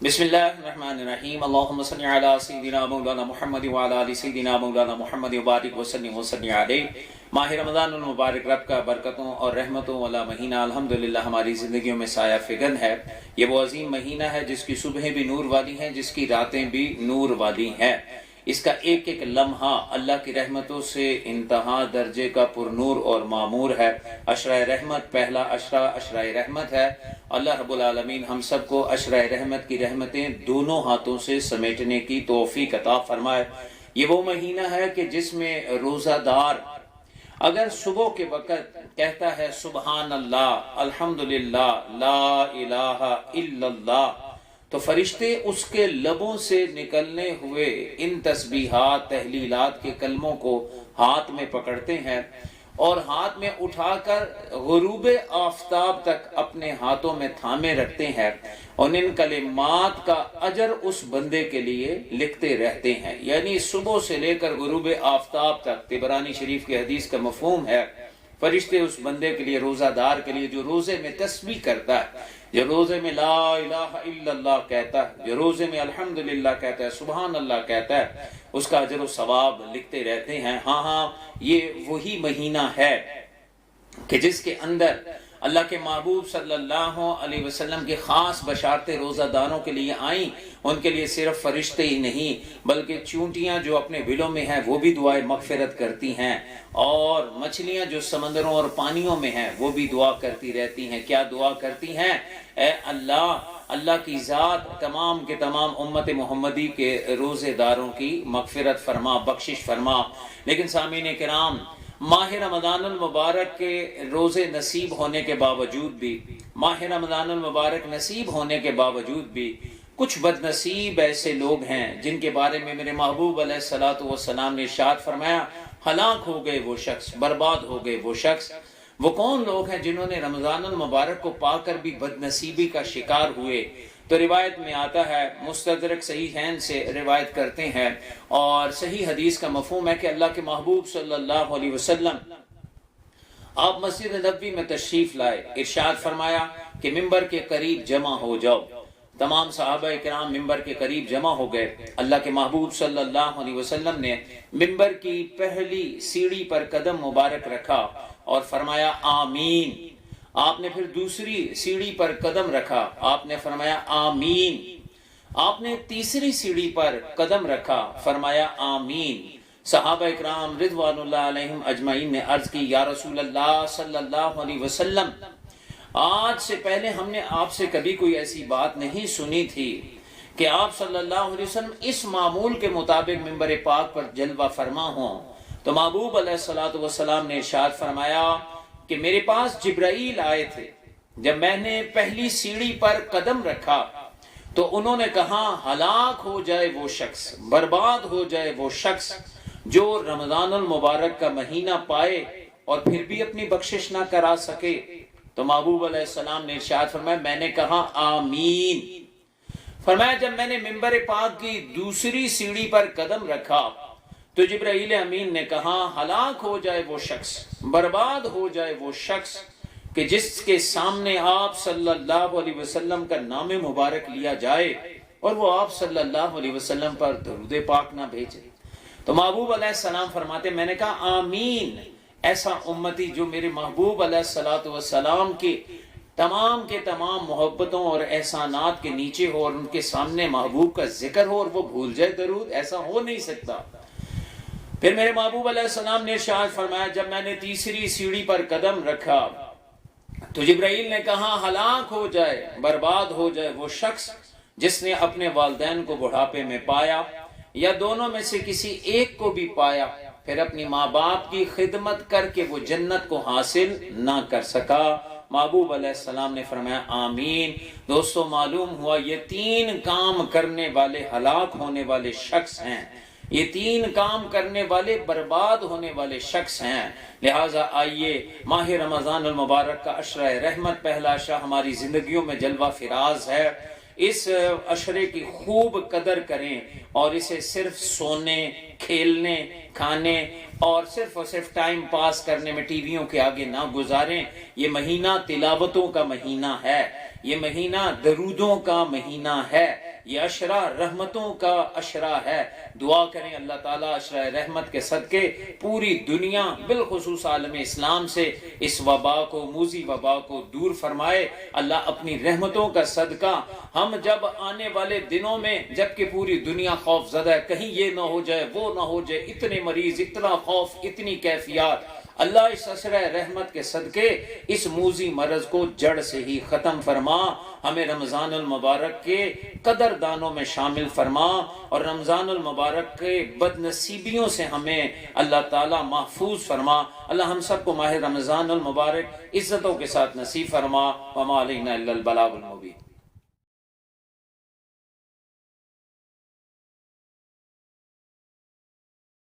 बिस्मिल्लाहिर्रहमानिर्रहीम अल्लाहुम्मा सल्लि अला सय्यिदिना मौलाना मुहम्मद व अला आलि सय्यिदिना मौलाना मुहम्मद व बारिक वसल्लिम अलैहि। माह रमज़ानुल मुबारक रब का बरकतों और रहमतों वाला महीना अल्हम्दुलिल्लाह हमारी ज़िंदगियों में साया फिगन है। ये वो अजीम महीना है जिसकी सुबहें भी नूर वाली हैं, जिसकी रातें भी नूर वाली हैं। इसका एक एक लम्हा अल्लाह की रहमतों से इंतहा दर्जे का पुरनूर और मामूर है। अशरा रहमत पहला अशरा रहमत है। अल्लाह रब्बुल आलमीन हम सबको अशरा रहमत की रहमतें दोनों हाथों से समेटने की तौफीक अता फरमाए। ये वो महीना है कि जिसमें रोज़ादार अगर सुबह के वक़्त कहता है सुबहान अल्लाह, अल्हम्दुलिल्लाह, ला इलाहा इल्लल्लाह, तो फरिश्ते उसके लबों से निकलने हुए इन तस्बीहात तहलीलात के कलमों को हाथ में पकड़ते हैं और हाथ में उठाकर गुरूब आफताब तक अपने हाथों में थामे रखते हैं और इन कलिमात का अजर उस बंदे के लिए लिखते रहते हैं। यानी सुबह से लेकर गुरूब आफताब तक तिबरानी शरीफ की हदीस का मफहूम है, फरिश्ते उस बंदे के लिए, रोजादार के लिए जो रोजे में तस्बीह करता है, जो रोजे में ला इलाहा इल्लल्लाह कहता है, जो रोजे में अल्हम्दुलिल्लाह कहता है, सुभान अल्लाह कहता है, उसका अजर व सवाब लिखते रहते हैं। हाँ, ये वही महीना है कि जिसके अंदर अल्लाह के महबूब सल्लल्लाहु अलैहि वसल्लम की खास बशारतें रोज़ादारों के लिए आई। उनके लिए सिर्फ फरिश्ते ही नहीं बल्कि चूंटियां जो अपने बिलों में हैं वो भी दुआए मगफिरत करती हैं और मछलियां जो समंदरों और पानियों में हैं वो भी दुआ करती रहती हैं। क्या दुआ करती हैं? ए अल्लाह, अल्लाह की ज़ात तमाम के तमाम उम्मत मोहम्मदी के रोज़ेदारों की मगफिरत फरमा, बख्शिश फरमा। लेकिन सामीन किराम, माह रमज़ानुल मुबारक के रोज़े नसीब होने के बावजूद भी, माह रमज़ानुल मुबारक नसीब होने के बावजूद भी कुछ बदनसीब ऐसे लोग हैं जिनके बारे में मेरे महबूब अलैहिस्सलातु वस्सलाम ने इरशाद फरमाया, हलाक हो गए वो शख्स, बर्बाद हो गए वो शख्स। वो कौन लोग हैं जिन्होंने रमज़ानुल मुबारक को पाकर भी बदनसीबी का शिकार हुए? तो रिवायत में आता है, मुस्तदरक सहीहैन से रिवायत करते हैं और सही हदीस का मफहूम है कि अल्लाह के महबूब सल्लल्लाहु अलैहि वसल्लम आप मस्जिद नबवी में तशरीफ लाए, इरशाद फरमाया कि मिंबर के करीब जमा हो जाओ। तमाम सहाबा किराम मिंबर के करीब जमा हो गए। अल्लाह के महबूब सल्लल्लाहु अलैहि वसल्लम ने मिंबर की पहली सीढ़ी पर कदम मुबारक रखा और फरमाया आमीन। आपने फिर दूसरी सीढ़ी पर कदम रखा, आपने फरमाया आमीन। आपने तीसरी सीढ़ी पर कदम रखा, फरमाया आमीन। सहाबा इकराम रिज़वानुल्लाह अलैहिम अजमाइन ने अर्ज की, या रसूल अल्लाह सल्लल्लाहु अलैहि वसल्लम, आज से पहले हमने आपसे कभी कोई ऐसी बात नहीं सुनी थी कि आप सल्लल्लाहु अलैहि वसल्लम इस मामूल के मुताबिक मिंबर पाक पर जलवा फरमा हो। तो महबूब अलैहिस्सलातु वस्सलाम ने इरशाद फरमाया कि मेरे पास जिब्राईल आए थे। जब मैंने पहली सीढ़ी पर कदम रखा तो उन्होंने कहा, हलाक हो जाए वो शख्स, बर्बाद हो जाए वो शख्स जो रमज़ानुल मुबारक का महीना पाए और फिर भी अपनी बख्शिश ना करा सके। तो महबूब अलैहिस्सलाम ने इरशाद फरमाया, मैंने कहा आमीन। फरमाया जब मैंने मिंबर पाक की दूसरी सीढ़ी पर कदम रखा तो जिब्राईल अमीन ने कहा, हलाक हो जाए वो शख्स, बर्बाद हो जाए वो शख्स कि जिसके सामने आप सल्लल्लाहु अलैहि वसल्लम का नाम मुबारक लिया जाए और वो आप सल्लल्लाहु अलैहि वसल्लम पर दरूद पाक ना भेजे। तो महबूब अलैहिस्सलाम फरमाते, मैंने कहा आमीन। ऐसा उम्मती जो मेरे महबूब अलैहिस्सलातु वस्सलाम के तमाम मोहब्बतों और एहसानात के नीचे हो और उनके सामने महबूब का जिक्र हो और वो भूल जाए दरूद, ऐसा हो नहीं सकता। फिर मेरे महबूब अलैहिस्सलाम ने इरशाद फरमाया, जब मैंने तीसरी सीढ़ी पर कदम रखा तो जिब्राईल ने कहा, हलाक हो जाए, बर्बाद हो जाए वो शख्स जिसने अपने वालिदैन को बुढ़ापे में पाया या दोनों में से किसी एक को भी पाया, फिर अपनी माँ बाप की खिदमत करके वो जन्नत को हासिल ना कर सका। महबूब अलैहिस्सलाम ने फरमाया आमीन। दोस्तों, मालूम हुआ ये तीन काम करने वाले हलाक होने वाले शख्स हैं, ये तीन काम करने वाले बर्बाद होने वाले शख्स हैं। लिहाजा आइए, माह रमज़ानुल मुबारक का अशरा रहमत पहला अशरा हमारी जिंदगियों में जलवा फिराज है। اس عشرے کی خوب قدر کریں اور اسے صرف سونے، کھیلنے، کھانے اور صرف ٹائم پاس کرنے میں ٹی ویوں کے آگے نہ گزاریں۔ یہ مہینہ تلاوتوں کا مہینہ ہے، یہ مہینہ درودوں کا مہینہ ہے، یہ عشرہ رحمتوں کا عشرہ ہے۔ دعا کریں اللہ تعالیٰ عشرہ رحمت کے صدقے پوری دنیا بالخصوص عالم اسلام سے اس وبا کو، موذی وبا کو دور فرمائے۔ اللہ اپنی رحمتوں کا صدقہ ہم جب آنے والے دنوں میں، جبکہ پوری دنیا خوف زدہ ہے، کہیں یہ نہ ہو جائے، وہ نہ ہو جائے، اتنے مریض، اتنا خوف، اتنی کیفیات، اللہ اس عشرہ رحمت کے صدقے اس موذی مرض کو جڑ سے ہی ختم فرما، ہمیں رمضان المبارک کے قدردانوں میں شامل فرما، اور رمضان المبارک کے بد نصیبیوں سے ہمیں اللہ تعالی محفوظ فرما۔ اللہ ہم سب کو ماہ رمضان المبارک عزتوں کے ساتھ نصیب فرما۔ وما علینا الا البلاغ المبین۔